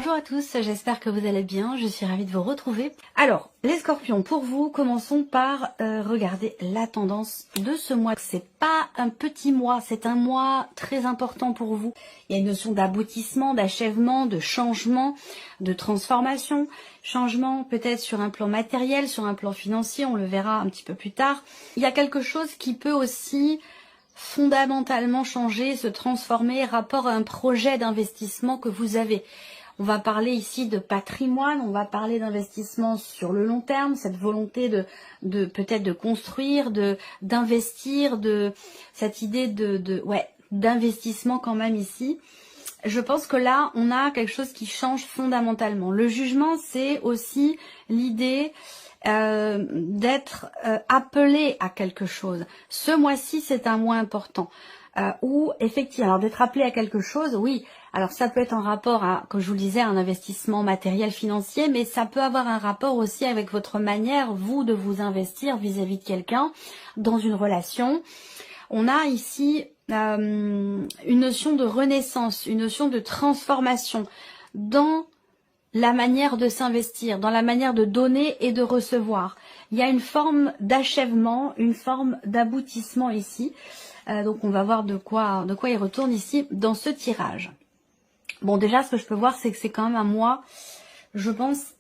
Bonjour à tous, j'espère que vous allez bien, je suis ravie de vous retrouver. Alors, les scorpions, pour vous, commençons par regarder la tendance de ce mois. C'est pas un petit mois, c'est un mois très important pour vous. Il y a une notion d'aboutissement, d'achèvement, de changement, de transformation. Changement peut-être sur un plan matériel, sur un plan financier, on le verra un petit peu plus tard. Il y a quelque chose qui peut aussi fondamentalement changer, se transformer rapport à un projet d'investissement que vous avez. On va parler ici de patrimoine, on va parler d'investissement sur le long terme, cette volonté de peut-être de construire, d'investir, de cette idée d'investissement quand même ici. Je pense que là, on a quelque chose qui change fondamentalement. Le jugement, c'est aussi l'idée d'être appelé à quelque chose. Ce mois-ci, c'est un mois important. Où effectivement, alors d'être appelé à quelque chose, oui, alors ça peut être en rapport à, comme je vous le disais, un investissement matériel financier, mais ça peut avoir un rapport aussi avec votre manière, vous, de vous investir vis-à-vis de quelqu'un dans une relation. On a ici une notion de renaissance, une notion de transformation dans la manière de s'investir, dans la manière de donner et de recevoir. Il y a une forme d'achèvement, une forme d'aboutissement ici. Donc on va voir de quoi il retourne ici dans ce tirage. Bon, déjà ce que je peux voir, c'est que c'est quand même un mois, je pense,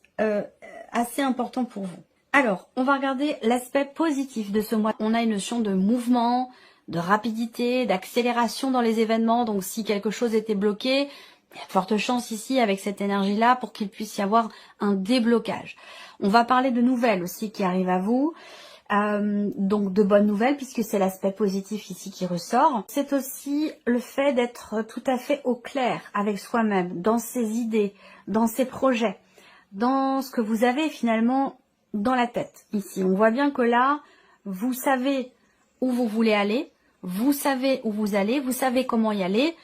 assez important pour vous. Alors, on va regarder l'aspect positif de ce mois. On a une notion de mouvement, de rapidité, d'accélération dans les événements. Donc si quelque chose était bloqué, il y a de fortes chances ici avec cette énergie-là pour qu'il puisse y avoir un déblocage. On va parler de nouvelles aussi qui arrivent à vous. Donc de bonnes nouvelles puisque c'est l'aspect positif ici qui ressort. C'est aussi le fait d'être tout à fait au clair avec soi-même, dans ses idées, dans ses projets, dans ce que vous avez finalement dans la tête. Ici, on voit bien que là, vous savez où vous voulez aller, vous savez où vous allez, vous savez comment y aller.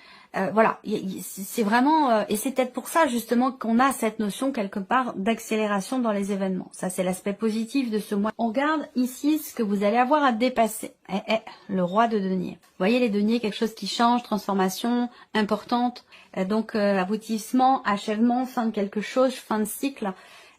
Voilà, c'est vraiment, et c'est peut-être pour ça justement qu'on a cette notion quelque part d'accélération dans les événements. Ça, c'est l'aspect positif de ce mois. On regarde ici ce que vous allez avoir à dépasser. Le roi de denier. Vous voyez les deniers, quelque chose qui change, transformation importante. Donc, aboutissement, achèvement, fin de quelque chose, fin de cycle.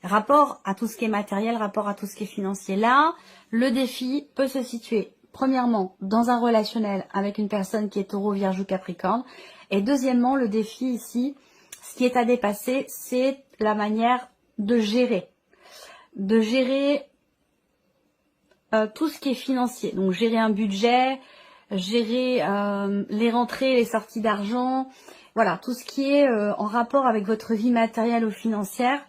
Rapport à tout ce qui est matériel, rapport à tout ce qui est financier. Là, le défi peut se situer premièrement dans un relationnel avec une personne qui est taureau, vierge ou capricorne. Et deuxièmement, le défi ici, ce qui est à dépasser, c'est la manière de gérer. De gérer tout ce qui est financier. Donc gérer un budget, gérer les rentrées, les sorties d'argent. Voilà, tout ce qui est en rapport avec votre vie matérielle ou financière.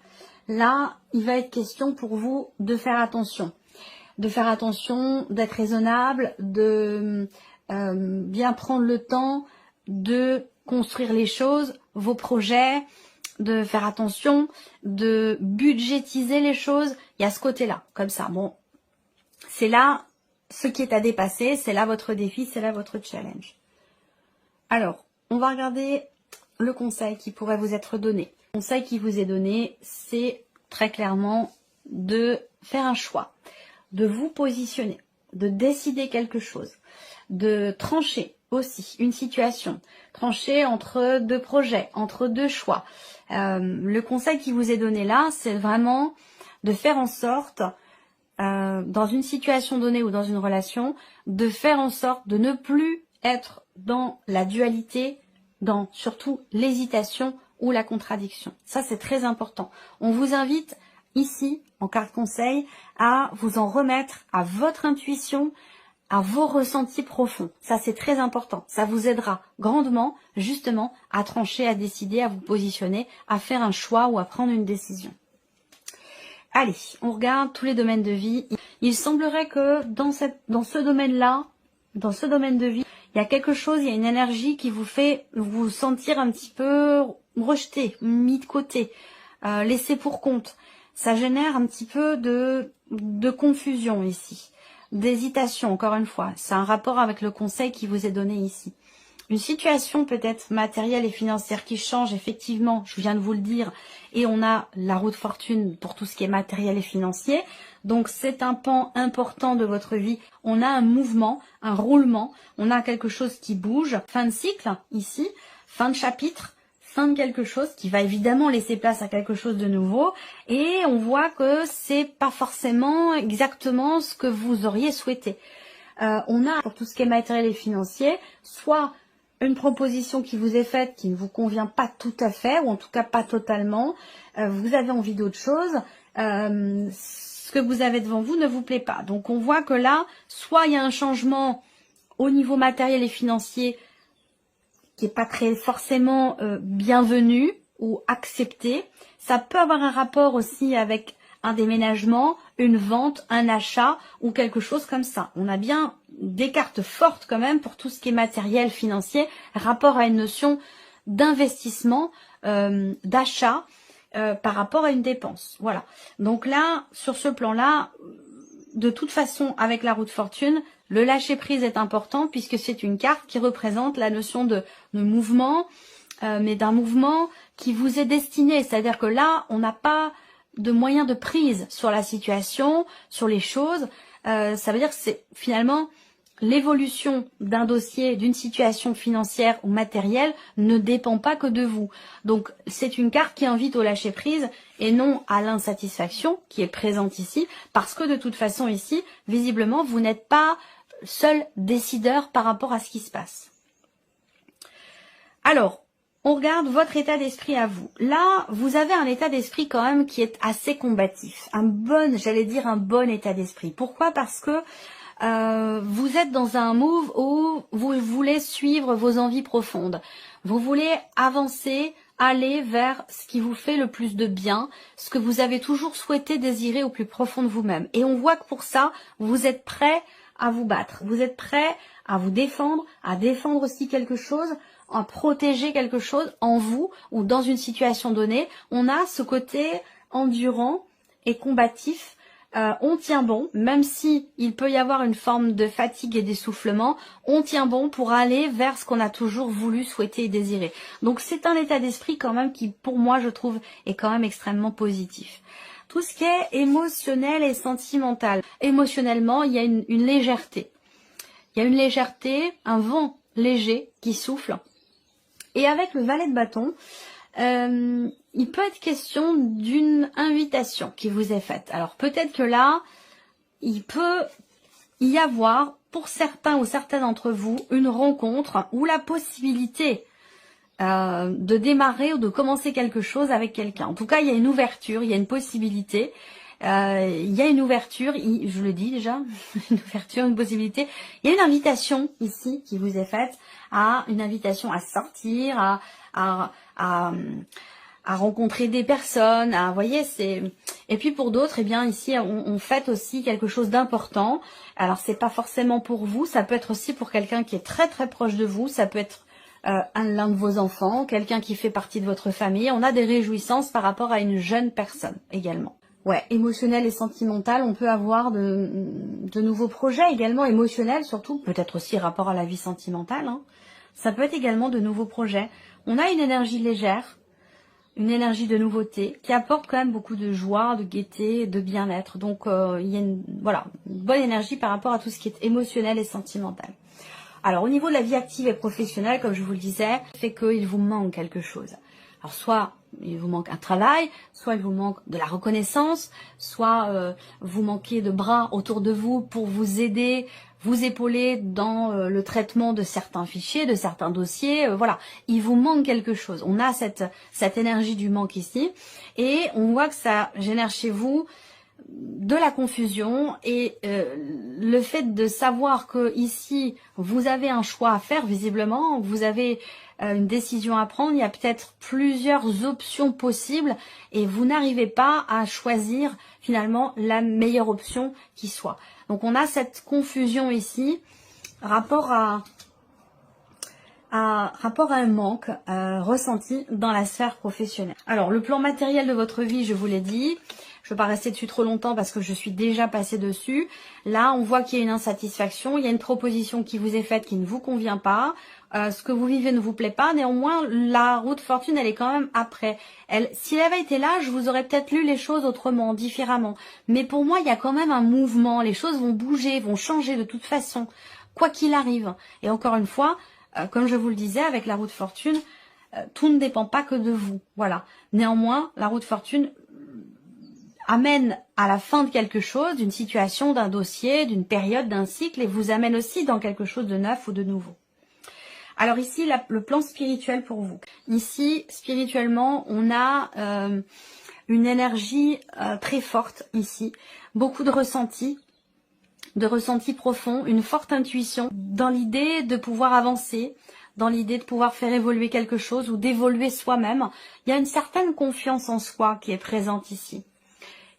Là, il va être question pour vous de faire attention. De faire attention, d'être raisonnable, de bien prendre le temps de construire les choses, vos projets, de faire attention, de budgétiser les choses. Il y a ce côté-là, comme ça. Bon, c'est là ce qui est à dépasser, c'est là votre défi, c'est là votre challenge. Alors, on va regarder le conseil qui pourrait vous être donné. Le conseil qui vous est donné, c'est très clairement de faire un choix, de vous positionner, de décider quelque chose, de trancher aussi une situation, trancher entre deux projets, entre deux choix. Le conseil qui vous est donné là, c'est vraiment de faire en sorte, dans une situation donnée ou dans une relation, de faire en sorte de ne plus être dans la dualité, dans surtout l'hésitation ou la contradiction. Ça, c'est très important. On vous invite ici, en carte conseil, à vous en remettre à votre intuition, à vos ressentis profonds. Ça, c'est très important. Ça vous aidera grandement, justement, à trancher, à décider, à vous positionner, à faire un choix ou à prendre une décision. Allez, on regarde tous les domaines de vie. Il semblerait que dans ce domaine-là, dans ce domaine de vie, il y a quelque chose, il y a une énergie qui vous fait vous sentir un petit peu rejeté, mis de côté, laissé pour compte. Ça génère un petit peu de confusion ici. D'hésitation, encore une fois. C'est un rapport avec le conseil qui vous est donné ici. Une situation peut-être matérielle et financière qui change, effectivement, je viens de vous le dire, et on a la roue de fortune pour tout ce qui est matériel et financier. Donc c'est un pan important de votre vie. On a un mouvement, un roulement, on a quelque chose qui bouge. Fin de cycle, ici, fin de chapitre, fin de quelque chose qui va évidemment laisser place à quelque chose de nouveau, et on voit que c'est pas forcément exactement ce que vous auriez souhaité. On a pour tout ce qui est matériel et financier, soit une proposition qui vous est faite qui ne vous convient pas tout à fait, ou en tout cas pas totalement, vous avez envie d'autre chose, ce que vous avez devant vous ne vous plaît pas. Donc on voit que là, soit il y a un changement au niveau matériel et financier qui n'est pas très forcément bienvenu ou accepté. Ça peut avoir un rapport aussi avec un déménagement, une vente, un achat ou quelque chose comme ça. On a bien des cartes fortes quand même pour tout ce qui est matériel, financier, rapport à une notion d'investissement, d'achat par rapport à une dépense. Voilà. Donc là, sur ce plan-là, de toute façon, avec la roue de fortune, le lâcher-prise est important puisque c'est une carte qui représente la notion de mouvement, mais d'un mouvement qui vous est destiné. C'est-à-dire que là, on n'a pas de moyen de prise sur la situation, sur les choses. Ça veut dire que c'est finalement l'évolution d'un dossier, d'une situation financière ou matérielle ne dépend pas que de vous. Donc c'est une carte qui invite au lâcher prise et non à l'insatisfaction qui est présente ici, parce que de toute façon ici, visiblement, vous n'êtes pas seul décideur par rapport à ce qui se passe. Alors, on regarde votre état d'esprit à vous. Là, vous avez un état d'esprit quand même qui est assez combatif. J'allais dire un bon état d'esprit. Pourquoi? Parce que vous êtes dans un move où vous voulez suivre vos envies profondes. Vous voulez avancer, aller vers ce qui vous fait le plus de bien, ce que vous avez toujours souhaité désirer au plus profond de vous-même. Et on voit que pour ça, vous êtes prêt à vous battre. Vous êtes prêt à vous défendre, à défendre aussi quelque chose, à protéger quelque chose en vous ou dans une situation donnée. On a ce côté endurant et combatif. On tient bon, même si il peut y avoir une forme de fatigue et d'essoufflement, on tient bon pour aller vers ce qu'on a toujours voulu, souhaiter et désirer. Donc c'est un état d'esprit quand même qui, pour moi, je trouve, est quand même extrêmement positif. Tout ce qui est émotionnel et sentimental. Émotionnellement, il y a une légèreté. Il y a une légèreté, un vent léger qui souffle. Et avec le valet de bâton, il peut être question d'une invitation qui vous est faite. Alors peut-être que là, il peut y avoir, pour certains ou certaines d'entre vous, une rencontre ou la possibilité de démarrer ou de commencer quelque chose avec quelqu'un. En tout cas, il y a une ouverture, il y a une possibilité. Il y a une ouverture, je le dis déjà, une ouverture, une possibilité. Il y a une invitation ici qui vous est faite, une invitation à sortir, à rencontrer des personnes, vous voyez, et puis pour d'autres, eh bien ici on fête aussi quelque chose d'important. Alors c'est pas forcément pour vous, ça peut être aussi pour quelqu'un qui est très très proche de vous, ça peut être l'un de vos enfants, quelqu'un qui fait partie de votre famille. On a des réjouissances par rapport à une jeune personne également. Ouais, émotionnel et sentimental, on peut avoir de nouveaux projets également, émotionnels surtout, peut-être aussi rapport à la vie sentimentale, hein. Ça peut être également de nouveaux projets. On a une énergie légère, une énergie de nouveauté qui apporte quand même beaucoup de joie, de gaieté, de bien-être. Donc il y a une bonne énergie par rapport à tout ce qui est émotionnel et sentimental. Alors au niveau de la vie active et professionnelle, comme je vous le disais, fait qu'il vous manque quelque chose. Alors soit il vous manque un travail, soit il vous manque de la reconnaissance, soit vous manquez de bras autour de vous pour vous aider, vous épauler dans le traitement de certains fichiers, de certains dossiers. Voilà, il vous manque quelque chose. On a cette énergie du manque ici et on voit que ça génère chez vous de la confusion et le fait de savoir que ici vous avez un choix à faire, visiblement vous avez une décision à prendre, il y a peut-être plusieurs options possibles et vous n'arrivez pas à choisir finalement la meilleure option qui soit. Donc on a cette confusion ici, rapport à un manque ressenti dans la sphère professionnelle. Alors le plan matériel de votre vie, je vous l'ai dit, je ne vais pas rester dessus trop longtemps parce que je suis déjà passée dessus. Là, on voit qu'il y a une insatisfaction, il y a une proposition qui vous est faite qui ne vous convient pas. Ce que vous vivez ne vous plaît pas. Néanmoins, la roue de fortune, elle est quand même après. Si elle avait été là, je vous aurais peut-être lu les choses autrement, différemment. Mais pour moi, il y a quand même un mouvement. Les choses vont bouger, vont changer de toute façon, quoi qu'il arrive. Et encore une fois, comme je vous le disais, avec la roue de fortune, tout ne dépend pas que de vous. Voilà. Néanmoins, la roue de fortune amène à la fin de quelque chose, d'une situation, d'un dossier, d'une période, d'un cycle, et vous amène aussi dans quelque chose de neuf ou de nouveau. Alors ici, le plan spirituel pour vous. Ici, spirituellement, on a une énergie très forte ici, beaucoup de ressentis profonds, une forte intuition dans l'idée de pouvoir avancer, dans l'idée de pouvoir faire évoluer quelque chose ou d'évoluer soi-même. Il y a une certaine confiance en soi qui est présente ici.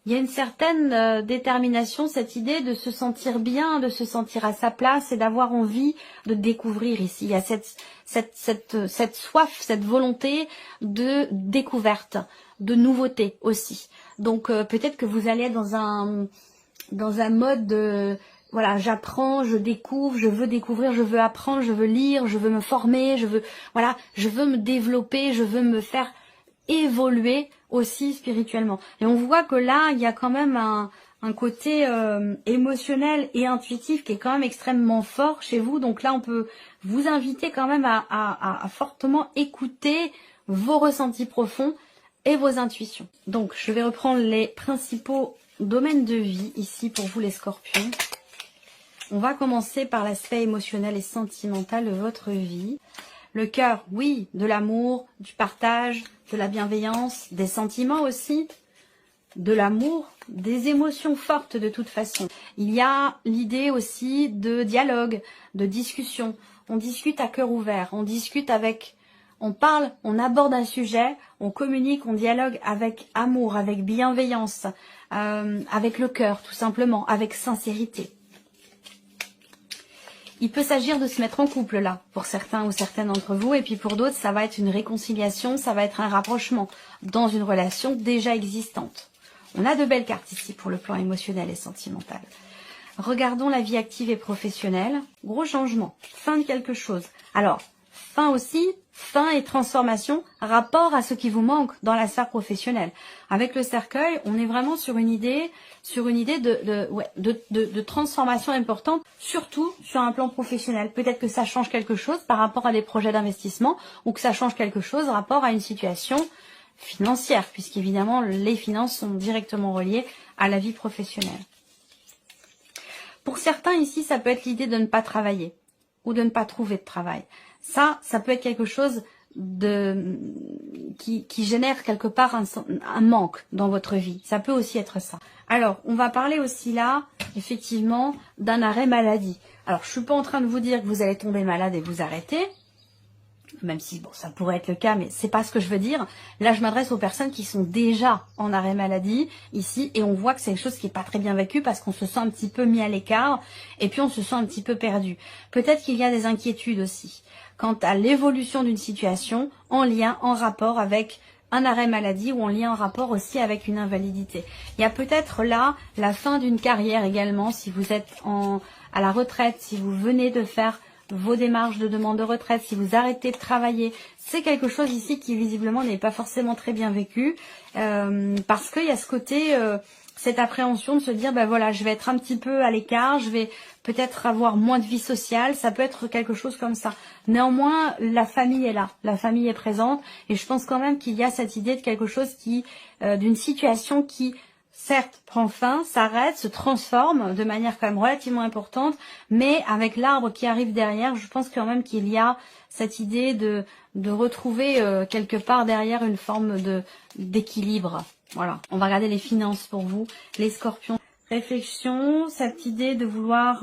Il y a une certaine détermination, cette idée de se sentir bien, de se sentir à sa place et d'avoir envie de découvrir ici. Il y a cette soif, cette volonté de découverte, de nouveauté aussi. Donc peut-être que vous allez être dans un mode de... Voilà, j'apprends, je découvre, je veux découvrir, je veux apprendre, je veux lire, je veux me former, je veux me développer, je veux me faire évoluer aussi spirituellement. Et on voit que là, il y a quand même un côté émotionnel et intuitif qui est quand même extrêmement fort chez vous. Donc là, on peut vous inviter quand même à fortement écouter vos ressentis profonds et vos intuitions. Donc, je vais reprendre les principaux domaines de vie ici pour vous les scorpions. On va commencer par l'aspect émotionnel et sentimental de votre vie. Le cœur, oui, de l'amour, du partage, de la bienveillance, des sentiments aussi, de l'amour, des émotions fortes de toute façon. Il y a l'idée aussi de dialogue, de discussion. On discute à cœur ouvert, on discute on parle, on aborde un sujet, on communique, on dialogue avec amour, avec bienveillance, avec le cœur tout simplement, avec sincérité. Il peut s'agir de se mettre en couple là, pour certains ou certaines d'entre vous, et puis pour d'autres, ça va être une réconciliation, ça va être un rapprochement dans une relation déjà existante. On a de belles cartes ici pour le plan émotionnel et sentimental. Regardons la vie active et professionnelle. Gros changement, fin de quelque chose. Alors, fin aussi, fin et transformation, rapport à ce qui vous manque dans la sphère professionnelle. Avec le cercueil, on est vraiment sur une idée de transformation importante, surtout sur un plan professionnel. Peut-être que ça change quelque chose par rapport à des projets d'investissement ou que ça change quelque chose par rapport à une situation financière, puisqu'évidemment, les finances sont directement reliées à la vie professionnelle. Pour certains ici, ça peut être l'idée de ne pas travailler ou de ne pas trouver de travail. Ça peut être quelque chose qui génère quelque part un manque dans votre vie. Ça peut aussi être ça. Alors, on va parler aussi là, effectivement, d'un arrêt maladie. Alors, je suis pas en train de vous dire que vous allez tomber malade et vous arrêter, même si, bon, ça pourrait être le cas, mais c'est pas ce que je veux dire. Là, je m'adresse aux personnes qui sont déjà en arrêt maladie, ici, et on voit que c'est quelque chose qui est pas très bien vécu parce qu'on se sent un petit peu mis à l'écart, et puis on se sent un petit peu perdu. Peut-être qu'il y a des inquiétudes aussi quant à l'évolution d'une situation en lien, en rapport avec un arrêt maladie ou en lien, en rapport aussi avec une invalidité. Il y a peut-être là la fin d'une carrière également, si vous êtes à la retraite, si vous venez de faire vos démarches de demande de retraite, si vous arrêtez de travailler. C'est quelque chose ici qui visiblement n'est pas forcément très bien vécu parce qu'il y a ce côté... cette appréhension de se dire, ben voilà, je vais être un petit peu à l'écart, je vais peut-être avoir moins de vie sociale, ça peut être quelque chose comme ça. Néanmoins, la famille est là, la famille est présente, et je pense quand même qu'il y a cette idée de quelque chose d'une situation qui, certes, prend fin, s'arrête, se transforme de manière quand même relativement importante, mais avec l'arbre qui arrive derrière, je pense quand même qu'il y a cette idée de retrouver quelque part derrière une forme d'équilibre. Voilà, on va regarder les finances pour vous, les scorpions. Réflexion, cette idée de vouloir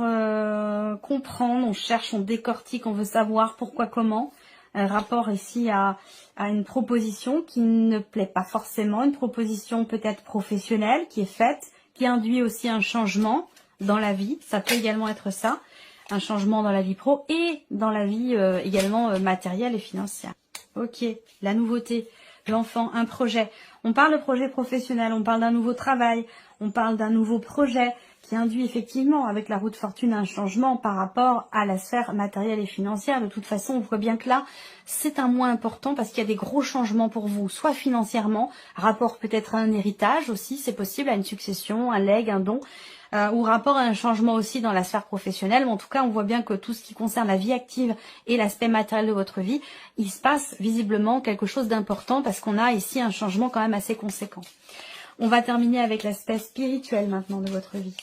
comprendre, on cherche, on décortique, on veut savoir pourquoi, comment. Un rapport ici à une proposition qui ne plaît pas forcément, une proposition peut-être professionnelle qui est faite, qui induit aussi un changement dans la vie. Ça peut également être ça, un changement dans la vie pro et dans la vie également matérielle et financière. Ok, la nouveauté, l'enfant, un projet. On parle de projet professionnel, on parle d'un nouveau travail, on parle d'un nouveau projet qui induit effectivement avec la roue de fortune un changement par rapport à la sphère matérielle et financière. De toute façon, on voit bien que là, c'est un mois important parce qu'il y a des gros changements pour vous, soit financièrement, rapport peut-être à un héritage aussi, c'est possible, à une succession, un legs, un don, ou rapport à un changement aussi dans la sphère professionnelle. Mais en tout cas, on voit bien que tout ce qui concerne la vie active et l'aspect matériel de votre vie, il se passe visiblement quelque chose d'important parce qu'on a ici un changement quand même assez conséquent. On va terminer avec l'aspect spirituel maintenant de votre vie.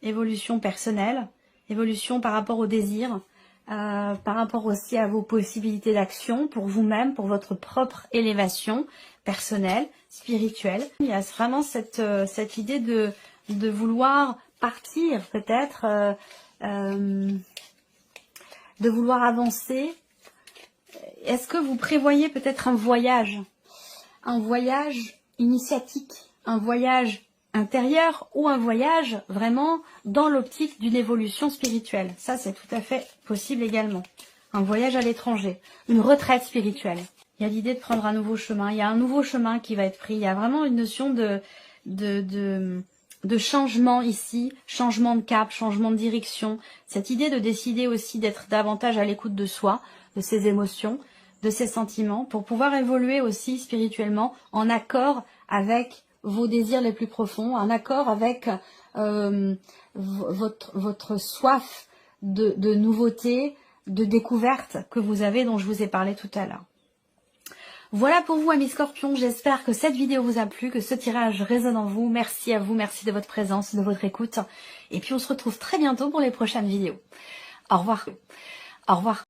Évolution personnelle, évolution par rapport au désir, par rapport aussi à vos possibilités d'action pour vous-même, pour votre propre élévation personnelle, spirituelle. Il y a vraiment cette idée de vouloir partir peut-être, de vouloir avancer. Est-ce que vous prévoyez peut-être un voyage initiatique, un voyage intérieur ou un voyage vraiment dans l'optique d'une évolution spirituelle? Ça, c'est tout à fait possible également. Un voyage à l'étranger, une retraite spirituelle. Il y a l'idée de prendre un nouveau chemin. Il y a un nouveau chemin qui va être pris. Il y a vraiment une notion de changement ici, changement de cap, changement de direction. Cette idée de décider aussi d'être davantage à l'écoute de soi, de ses émotions, de ses sentiments, pour pouvoir évoluer aussi spirituellement en accord avec vos désirs les plus profonds, en accord avec votre soif de nouveauté, de découverte que vous avez, dont je vous ai parlé tout à l'heure. Voilà pour vous, amis Scorpions. J'espère que cette vidéo vous a plu, que ce tirage résonne en vous. Merci à vous, merci de votre présence, de votre écoute. Et puis on se retrouve très bientôt pour les prochaines vidéos. Au revoir. Au revoir.